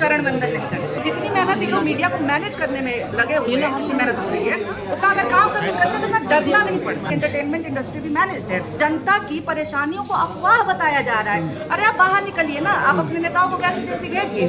चरण वंदन नहीं करते। जितनी मेहनत इन लोग मीडिया को मैनेज करने में लगे हुए हैं, जितनी मेहनत हो रही है, उतना अगर काम करते तो मैं डरना नहीं पड़ता। एंटरटेनमेंट इंडस्ट्री भी मैनेज्ड है। जनता की परेशानियों को अफवाह बताया जा रहा है। अरे आप बाहर निकलिए ना, आप अपने नेताओं को गैस एजेंसी भेजिए,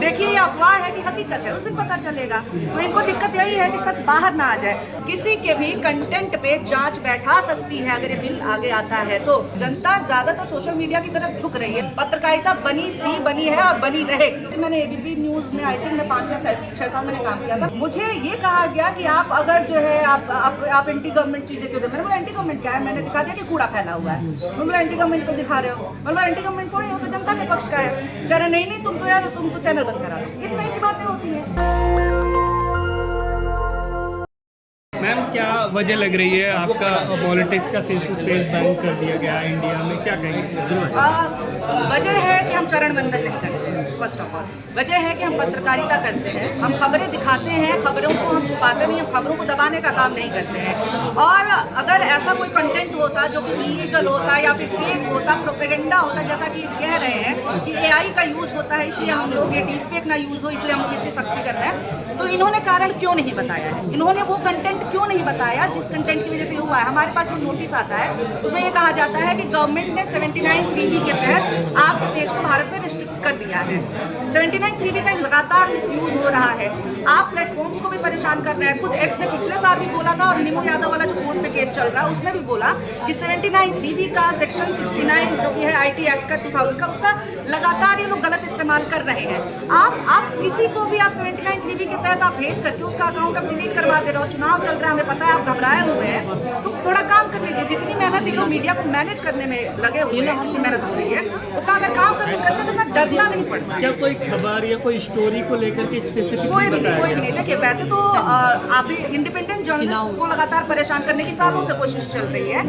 देखिए ये अफवाह है कि हकीकत है, उस दिन पता चलेगा। तो इनको दिक्कत यही है कि सच बाहर ना आ जाए। किसी के भी कंटेंट पे जांच बैठा सकती है अगर ये बिल आगे आता है तो। जनता ज्यादातर सोशल मीडिया की तरफ झुक रही है। पत्रकारिता बनी थी, बनी है और बनी रहेगी। मैंने एबीपी न्यूज में आई थिंक मैं 5-6 साल मैंने काम किया था। मुझे ये कहा गया कि आप अगर जो है आप एंटी गवर्नमेंट चीजें क्यों दे। मैंने बोला एंटी गवर्नमेंट क्या है? मैंने दिखा दिया कि कूड़ा फैला हुआ है। मैं बोला एंटी गवर्नमेंट को दिखा रहे हो? मैं बोला एंटी गवर्नमेंट थोड़ी हो, तो जनता के पक्ष का है। कह रहे नहीं तुम तो चैनल बंद करा दो। इस टाइप की बातें होती हैं। मैम, क्या वजह लग रही है आपका पॉलिटिक्स का फेसबुक पेज बैन कर दिया गया इंडिया में, क्या कहेंगे? वजह है कि हम चरण वंदन नहीं करते। फर्स्ट ऑफ ऑल वजह है कि हम पत्रकारिता करते हैं, हम खबरें दिखाते हैं, खबरों को हम छुपाते नहीं, हम खबरों को दबाने का काम नहीं करते हैं। और अगर ऐसा कोई कंटेंट होता जो कि इलीगल होता या फिर फेक होता, प्रोपेगेंडा होता, जैसा कि कह रहे हैं कि एआई का यूज होता है इसलिए हम लोग ये डीप फेक ना यूज हो इसलिए हम लोग इतनी सख्ती कर रहे हैं, तो इन्होंने कारण क्यों नहीं बताया है? इन्होंने वो कंटेंट क्यों नहीं बताया जिस कंटेंट की वजह से हुआ है? हमारे पास जो नोटिस आता है उसमें ये कहा जाता है कि गवर्नमेंट ने 79(3)B के तहत आपके पेज को भारत में रिस्ट्रिक्ट कर दिया है। 79(3)B का लगातार मिसयूज हो रहा है। आप प्लेटफॉर्म्स को भी परेशान कर रहे हैं। खुद एक्स ने पिछले साल भी बोला था और नीमू यादव वाला जो कोर्ट में केस चल रहा है उसमें भी बोला कि 79(3)B का सेक्शन 69 जो कि है आईटी एक्ट का 2000 का, उसका लगातार ये लोग गलत इस्तेमाल कर रहे हैं। आप किसी को भी आप 79(3)B के तहत आप भेज करके उसका अकाउंट आप डिलीट करवा दे रहे हो। चुनाव चल रहा है, हमें पता है आप घबराए हुए हैं, तो थोड़ा काम कर लीजिए। जितनी मेहनत इन लोग मीडिया को मैनेज करने में लगे हुए हैं, जितनी मेहनत हो रही है, उतना अगर काम करते तो मैं डरना नहीं पड़ता। क्या कोई खबर या कोई स्टोरी को लेकर के स्पेसिफिक कोई भी नहीं। देखिए वैसे तो अभी इंडिपेंडेंट जर्नलिस्ट को लगातार परेशान करने की सालों से कोशिश चल रही है,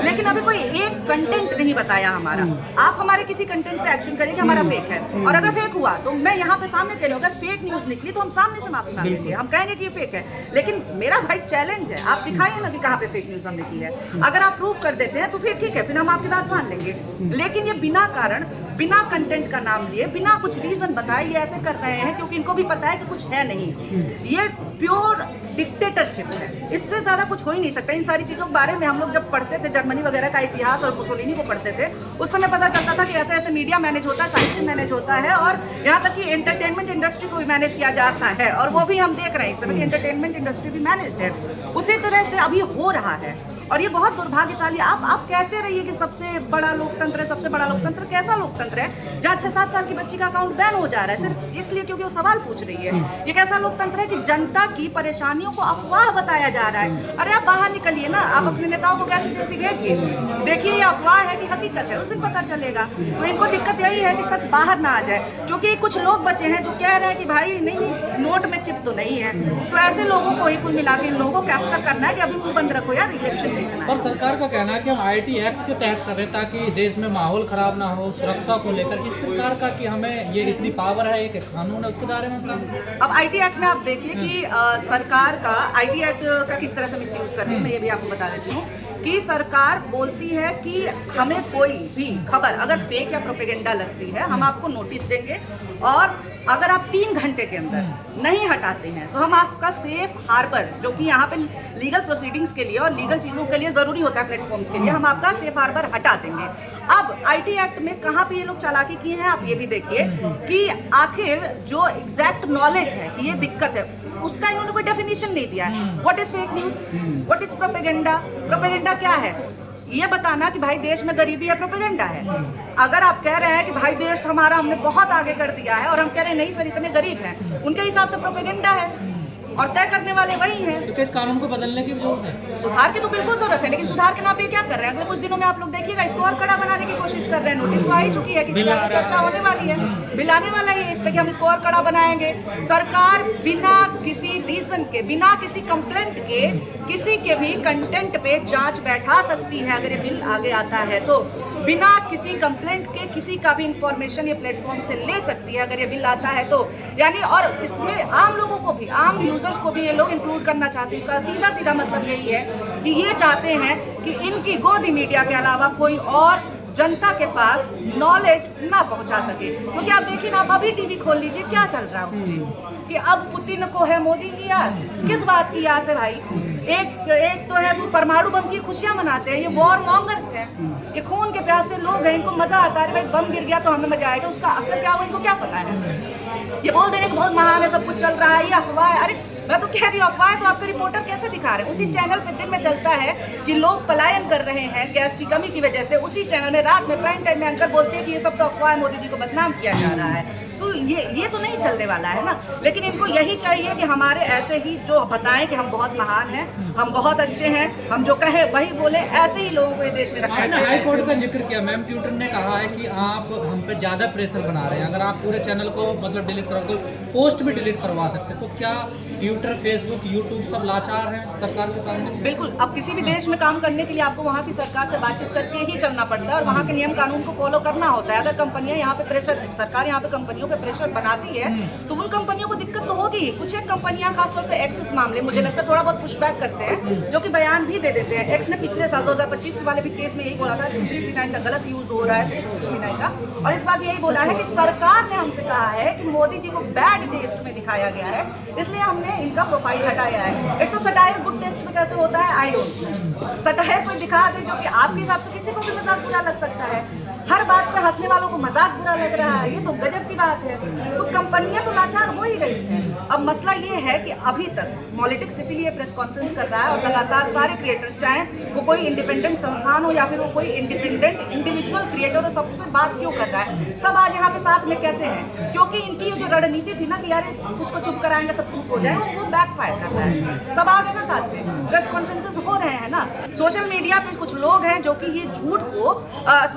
लेकिन अभी कोई एक कंटेंट नहीं बताया हमारा। आप हमारे किसी कंटेंट पे एक्शन करेंगे हमारा फेक है, और अगर फेक हुआ तो मैं यहाँ पे सामने कह रही हूँ, अगर फेक न्यूज निकली तो हम सामने से माफी मांगेंगे, हम कहेंगे कि ये फेक है। लेकिन मेरा भाई चैलेंज है, आप दिखाइए ना कि कहाँ पे फेक न्यूज हमने की है। अगर आप प्रूव कर देते हैं तो फिर ठीक है, फिर हम आपकी बात मान लेंगे। लेकिन ये बिना कारण, बिना कंटेंट का नाम लिए, बिना कुछ रीजन बताए ये ऐसे कर रहे हैं क्योंकि इनको भी पता है कि कुछ है नहीं। ये प्योर डिक्टेटरशिप है, इससे ज्यादा कुछ हो ही नहीं सकता। इन सारी चीजों के बारे में हम लोग जब पढ़ते थे, जर्मनी वगैरह का इतिहास और मुसोलिनी को पढ़ते थे, उस समय पता चलता था कि ऐसे ऐसे मीडिया मैनेज होता है, साइंस मैनेज होता है, और यहाँ तक कि एंटरटेनमेंट इंडस्ट्री को भी मैनेज किया जाता है। और वो भी हम देख रहे हैं इस समय कि एंटरटेनमेंट इंडस्ट्री भी मैनेज्ड है। उसी तरह से अभी हो रहा है और ये बहुत दुर्भाग्यशाली। आप कहते रहिए कि सबसे बड़ा लोकतंत्र है, सबसे बड़ा लोकतंत्र। कैसा लोकतंत्र है जहाँ 6-7 साल की बच्ची का अकाउंट बैन हो जा रहा है सिर्फ इसलिए क्योंकि वो सवाल पूछ रही है? ये कैसा लोकतंत्र है कि जनता की परेशानियों को अफवाह बताया जा रहा है? अरे आप बाहर निकलिए ना, आप अपने नेताओं को गैस एजेंसी भेजिए, देखिए ये अफवाह है कि हकीकत है, उस दिन पता चलेगा। तो इनको दिक्कत यही है कि सच बाहर ना आ जाए, क्योंकि कुछ लोग बचे हैं जो कह रहे हैं कि भाई नहीं नोट में चिप तो नहीं है। तो ऐसे लोगों को ही कुल मिला के इन लोगों को कैप्चर करना है कि अभी मुंह बंद रखो यार, इलेक्शन जीतना है। और सरकार का कहना है कि हम आईटी एक्ट के तहत कर रहे हैं ताकि देश में माहौल खराब ना हो, सुरक्षा को लेकर इस प्रकार का कि हमें ये इतनी पावर है, एक कानून है, उसके दायरे में काम। अब आईटी एक्ट में आप देखिए कि सरकार का आईटी एक्ट का किस तरह से मिसयूज कर रही है। मैं ये भी आपको बता देती हूँ कि सरकार बोलती है कि हमें कोई भी खबर अगर फेक या प्रोपेगेंडा लगती है हम आपको नोटिस देंगे, और अगर आप 3 घंटे के अंदर नहीं हटाते हैं तो हम आपका सेफ हार्बर, जो कि यहाँ पे लीगल प्रोसीडिंग्स के लिए और लीगल चीज़ों के लिए ज़रूरी होता है प्लेटफॉर्म्स के लिए, हम आपका सेफ हार्बर हटा देंगे। अब आईटी एक्ट में कहाँ पे ये लोग चालाकी किए हैं आप ये भी देखिए कि आखिर जो एग्जैक्ट नॉलेज है कि ये दिक्कत है उसका इन्होंने कोई डेफिनेशन नहीं दिया है। What is fake news, what is propaganda? Propaganda क्या है? ये बताना कि भाई देश में गरीबी है, प्रोपेगेंडा है। अगर आप कह रहे हैं कि भाई देश हमारा हमने बहुत आगे कर दिया है और हम कह रहे हैं नहीं सर इतने गरीब हैं, उनके हिसाब से प्रोपेगेंडा है और तय करने वाले वही हैं। तो इस कानून को बदलने की जरूरत है, सुधार की तो बिल्कुल जरूरत है, लेकिन सुधार के नाम पे क्या कर रहे हैं? अगले कुछ दिनों में आप लोग देखिएगा इसको और कड़ा बनाने की कोशिश कर रहे हैं। नोटिस तो आ ही चुकी है, किसी बात की चर्चा होने वाली है, बिल आने वाला है इस पे कि हम इसको और कड़ा बनाएंगे। सरकार बिना किसी रीजन के, बिना किसी कंप्लेंट के किसी के भी कंटेंट पे जांच बैठा सकती है अगर ये बिल आगे आता है तो। बिना किसी कंप्लेंट के किसी का भी इंफॉर्मेशन ये प्लेटफॉर्म से ले सकती है अगर ये बिल आता है तो। यानी और इसमें आम लोगों को भी, आम यूजर्स को भी ये लोग इंक्लूड करना चाहते हैं। इसका सीधा सीधा मतलब यही है कि ये चाहते हैं कि इनकी गोदी मीडिया के अलावा कोई और जनता के पास नॉलेज ना पहुंचा सके। क्योंकि आप देखिए ना, आप अभी टीवी खोल लीजिए, क्या चल रहा है उसमें कि अब पुतिन को है मोदी की आस। किस बात की आस है भाई? एक तो है तो परमाणु बम की खुशियां मनाते हैं, ये वॉर मॉन्गर्स हैं, ये खून के प्यासे लोग हैं, इनको मजा आता है भाई बम गिर गया तो हमें मजा आएगा, उसका असर क्या हुआ इनको क्या पता है। ये बोल देंगे कि बहुत महान है, सब कुछ चल रहा है, ये अफवाह है। अरे मैं तो कह रही हूँ अफवाह है, तो आपके रिपोर्टर कैसे दिखा रहे हैं? उसी चैनल पे दिन में चलता है कि लोग पलायन कर रहे हैं गैस की कमी की वजह से, उसी चैनल में रात में प्राइम टाइम में एंकर बोलते हैं कि ये सब तो अफवाह है, मोदी जी को बदनाम किया जा रहा है। तो ये तो नहीं चलने वाला है ना। लेकिन इनको यही चाहिए कि हमारे ऐसे ही जो बताएं कि हम बहुत महान हैं, हम बहुत अच्छे हैं, हम जो कहे वही बोले, ऐसे ही लोगों को ये देश में रखना आपने चाहिए। हाई कोर्ट का जिक्र किया, मैम ट्विटर ने कहा है कि आप हम पे ज़्यादा प्रेशर बना रहे हैं, अगर आप पूरे चैनल को मतलब डिलीट करो तो पोस्ट भी डिलीट करवा सकते हैं। तो क्या ट्विटर, फेसबुक, यूट्यूब सब लाचार हैं सरकार के सामने? बिल्कुल। अब किसी भी देश में काम करने के लिए आपको वहाँ की सरकार से बातचीत करके ही चलना पड़ता है और वहाँ के नियम कानून को फॉलो करना होता है। अगर कंपनियां यहाँ पे प्रेशर, सरकार यहाँ पे कंपनियों पे प्रेशर बनाती है तो उन कंपनियों को दिक्कत तो होगी ही। कुछ एक कंपनियां खासतौर से एक्सिस मामले मुझे लगता है थोड़ा बहुत पुशबैक करते हैं, जो कि बयान भी दे देते हैं। एक्स ने पिछले साल 2025 वाले भी केस में यही बोला था कि 69 का गलत यूज हो रहा है, सेक्शन 69 का, और इस बार भी यही बोला है कि सरकार ने हमसे कहा है कि मोदी जी को बैड टेस्ट में दिखाया गया है, इसलिए हमने इनका प्रोफाइल हटाया है। एक तो सटायर गुड टेस्ट में कैसे होता है आई डोंट नो। सटायर कोई दिखा दे जो कि आपके हिसाब से किसी को भी मजाक बुरा लग सकता है, हर बात पे हंसने वालों को मजाक बुरा लग रहा है, ये तो गजब की बात है। तो कंपनियां तो लाचार हो ही रही हैं। अब मसला ये है कि अभी तक पॉलिटिक्स इसीलिए प्रेस कॉन्फ्रेंस कर रहा है और लगातार सारे क्रिएटर्स, चाहे वो कोई इंडिपेंडेंट संस्थान हो या फिर वो कोई इंडिपेंडेंट इंडिविजुअल क्रिएटर हो, सबसे बात क्यों कर रहा है? सब आज यहाँ पे साथ में कैसे हैं? क्योंकि इनकी ये जो रणनीति थी ना कि यार कुछ को चुप कराएंगे सब चुप हो जाए, वो बैकफायर कर रहा है। सब आ गए ना साथ में, प्रेस कॉन्फ्रेंसेस हो रहे हैं ना। सोशल मीडिया पे कुछ लोग हैं जो कि ये झूठ को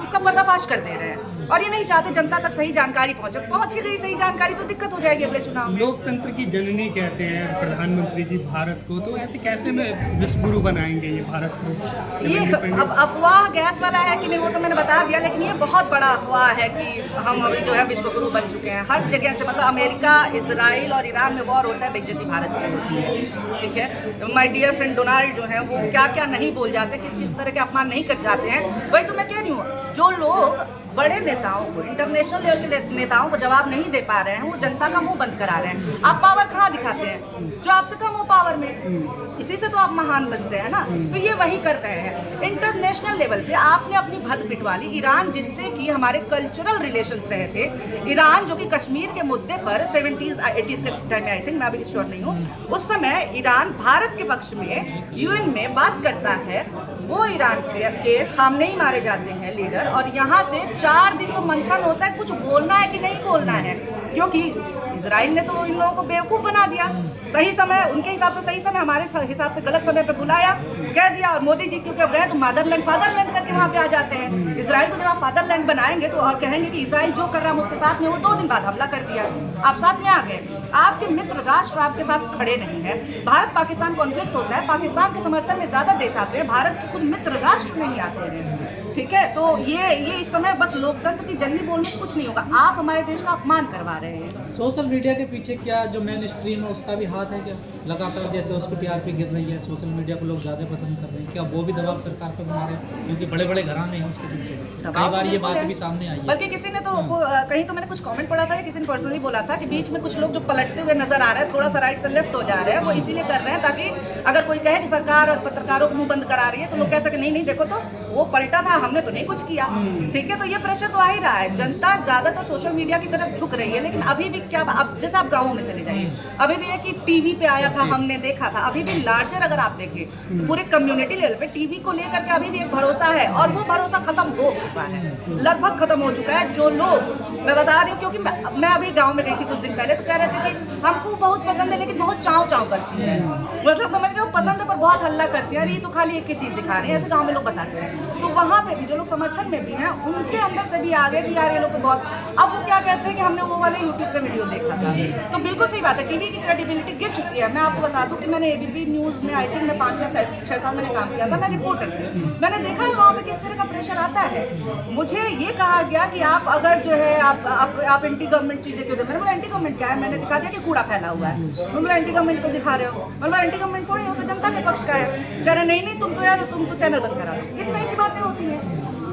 उसका पर्दाफाश कर दे रहे हैं और ये नहीं चाहते जनता तक सही जानकारी पहुंचे। पहुंची गई सही जानकारी तो दिक्कत हो जाएगी अगले चुनाव में। लोकतंत्र की जननी कहते हैं प्रधानमंत्री जी भारत को, तो ऐसे कैसे में विश्वगुरु बनाएंगे ये भारत को? ये अब अफवाह गैस वाला है कि नहीं वो तो मैंने बता दिया, लेकिन ये बहुत बड़ा अफवाह है कि हम अभी जो है विश्वगुरु बन चुके हैं। हर जगह से मतलब अमेरिका, इजराइल और ईरान में वॉर होता है, बेइज्जती भारत की होती है। ठीक है, माय डियर फ्रेंड डोनाल्ड जो है वो क्या क्या नहीं बोल जाते, किस किस तरह के अपमान नहीं कर जाते हैं। वही तो मैं कह रही हूँ, जो लोग बड़े नेताओं को, इंटरनेशनल लेवल के नेताओं को जवाब नहीं दे पा रहे हैं, वो जनता का मुंह बंद करा रहे हैं। आप पावर कहाँ दिखाते हैं? जो आपसे कम हो पावर में, इसी से तो आप महान बनते हैं ना। तो ये वही कर रहे हैं। इंटरनेशनल लेवल पे आपने अपनी भद पिटवा ली। ईरान जिससे कि हमारे कल्चरल रिलेशंस रहे थे, ईरान जो कि कश्मीर के मुद्दे पर 70s 80s के टाइम में, आई थिंक, मैं अभी श्योर नहीं हूँ, उस समय ईरान भारत के पक्ष में यूएन में बात करता है। वो ईरान के सामने ही मारे जाते हैं लीडर, और यहाँ से 4 दिन तो मंथन होता है कुछ बोलना है कि नहीं बोलना है, क्योंकि इजराइल ने तो इन लोगों को बेवकूफ़ बना दिया। सही समय उनके हिसाब से सही समय, हमारे हिसाब से गलत समय पे बुलाया, कह दिया। और मोदी जी क्योंकि गए तो मदरलैंड फादरलैंड करके वहाँ पे आ जाते हैं। इजराइल को जब आप फादरलैंड बनाएंगे तो और कहेंगे कि इजराइल जो कर रहा है उसके साथ में, वो 2 दिन बाद हमला कर दिया, आप साथ में आ गए। आपके मित्र राष्ट्र आपके साथ खड़े नहीं है। भारत पाकिस्तान कॉन्फ्लिक्ट होता है, पाकिस्तान के समर्थन में ज्यादा देश आते हैं, भारत के खुद मित्र राष्ट्र नहीं आते हैं। ठीक है, तो ये इस समय बस लोकतंत्र की जननी बोलने से कुछ नहीं होगा। आप हमारे देश का अपमान करवा रहे हैं। सोशल मीडिया के पीछे क्या जो मेन स्ट्रीम है उसका भी हाथ है क्या? लगातार जैसे उसको टीआरपी गिर रही है, सोशल मीडिया को लोग ज़्यादा पसंद कर रहे हैं, क्या वो भी दबाव सरकार पर बना रहे हैं? क्योंकि बड़े बड़े घराने हैं उसके पीछे, कई बार ये बात भी सामने आई है। बल्कि किसी ने तो कहीं तो मैंने कुछ कमेंट पढ़ा था, किसी ने पर्सनली बोला था कि बीच में कुछ लोग जो पलटते हुए नजर आ रहे हैं, थोड़ा सा राइट से लेफ्ट हो जा रहे हैं, वो इसीलिए कर रहे हैं ताकि अगर कोई कहे कि सरकार और पत्रकारों को मुंह बंद करा रही है तो लोग कह सके नहीं नहीं देखो तो वो पलटा था, हमने तो नहीं कुछ किया। ठीक है, तो ये प्रेशर तो आ ही रहा है। जनता ज्यादातर सोशल मीडिया की तरफ झुक रही है, लेकिन अभी भी क्या, अब जैसे आप गाँवों में चले जाइए, अभी भी है कि टीवी पे आया था, हमने देखा था। अभी भी लार्जर अगर आप देखें तो पूरे कम्युनिटी लेवल पे टीवी को लेकर के अभी भी एक भरोसा है, और वो भरोसा खत्म हो चुका है, लगभग खत्म हो चुका है। जो लोग, मैं बता रही हूँ क्योंकि मैं अभी गाँव में गई थी कुछ दिन पहले, तो कह रहे थे कि हमको बहुत पसंद है लेकिन बहुत चाव चाव करती है, मतलब समझ गए, पसंद है पर बहुत हल्ला करती है, अरे ये तो खाली एक ही चीज दिखा रहे हैं, ऐसे गाँव में लोग बताते हैं। तो वहाँ पे भी जो लोग समर्थन में भी हैं, उनके अंदर से भी आ गए कि यार ये लोग तो बहुत, अब वो क्या कहते हैं कि हमने वो वाले यूट्यूब पे वीडियो देखा था। तो बिल्कुल सही बात है, टीवी की क्रेडिबिलिटी गिर चुकी है। मैं आपको बता दूं कि मैंने एबीपी न्यूज़ में आई थिंक मैं 5-6 साल मैंने काम किया था, मैं रिपोर्टर थी, मैंने देखा है वहाँ पे किस तरह का प्रेशर आता है। मुझे ये कहा गया कि आप अगर जो है आप एंटी गवर्नमेंट चीज़ें क्यों दे, मैंने बोला एंटी गवर्नमेंट क्या है? मैंने दिखा दिया कि कूड़ा फैला हुआ है। मैंने बोला एंटी गवर्नमेंट को दिखा रहे हो, मतलब एंटी गवर्नमेंट थोड़ी हो तो जनता के पक्ष का है। कह रहे नहीं तुम तो यार तुम तो चैनल बंद करा दो। इस टाइप की बातें होती हैं।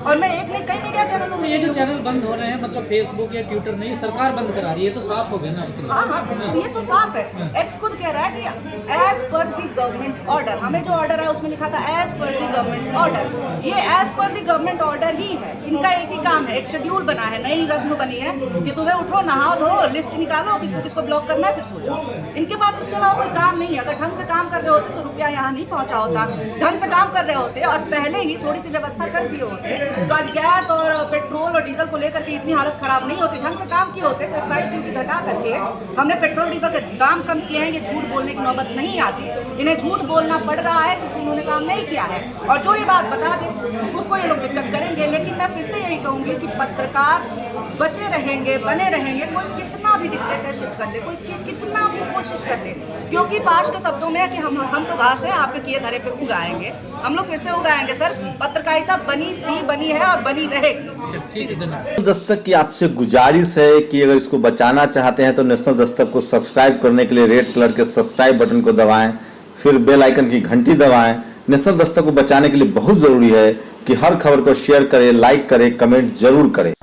और मैं एक नहीं कई मीडिया चैनलों में ये जो चैनल बंद हो रहे हैं मतलब फेसबुक या ट्विटर नहीं, सरकार बंद करा रही है, तो साफ हो गया ना आपके लिए। हाँ हाँ, ये तो साफ है। एक्स खुद कह रहा है कि as per the government's order, हमें जो ऑर्डर है उसमें लिखा था as per the government's order. ये as per the government order ही है, इनका एक ही काम है, एक शेड्यूल बना है, नई रस्म बनी है कि सुबह उठो, नहाओ धो, लिस्ट निकालो, किसको किसको ब्लॉक करना है, फिर सो जाओ। इनके पास इसके अलावा कोई काम नहीं है। अगर ढंग से काम कर रहे होते तो रुपया यहाँ नहीं पहुँचा होता, ढंग से काम कर रहे होते और पहले ही थोड़ी सी व्यवस्था कर दिए होते तो आज गैस और पेट्रोल और डीजल को लेकर के इतनी हालत खराब नहीं होती। ढंग से काम किए होते तो एक्साइज ड्यूटी घटा करके हमने पेट्रोल डीजल के दाम कम किए हैं। ये झूठ बोलने की नौबत नहीं आती, इन्हें झूठ बोलना पड़ रहा है क्योंकि उन्होंने काम नहीं किया है। और जो ये बात बता दे उसको ये लोग दिक्कत करेंगे। लेकिन मैं फिर से यही कहूंगी कि पत्रकार बचे रहेंगे, बने रहेंगे, कोई कितना भी डिक्टेटरशिप कर ले, कोई कितना भी कोशिश कर ले, क्योंकि पाश के शब्दों में है कि हम तो घास है, आपके किए धरे पे उगाएंगे, हम लोग फिर से उगाएंगे सर। पत्रकारिता बनी थी, बनी है और बनी रहेगी। ठीक है धन्यवाद। दस्तक की आपसे गुजारिश है कि अगर इसको बचाना चाहते हैं तो नेशनल दस्तक को सब्सक्राइब करने के लिए रेड कलर के सब्सक्राइब बटन को दबाएं, फिर बेल आइकन की घंटी दबाएं। नेशनल दस्तक को बचाने के लिए बहुत जरूरी है कि हर खबर को शेयर करें, लाइक करें, कमेंट जरूर करें।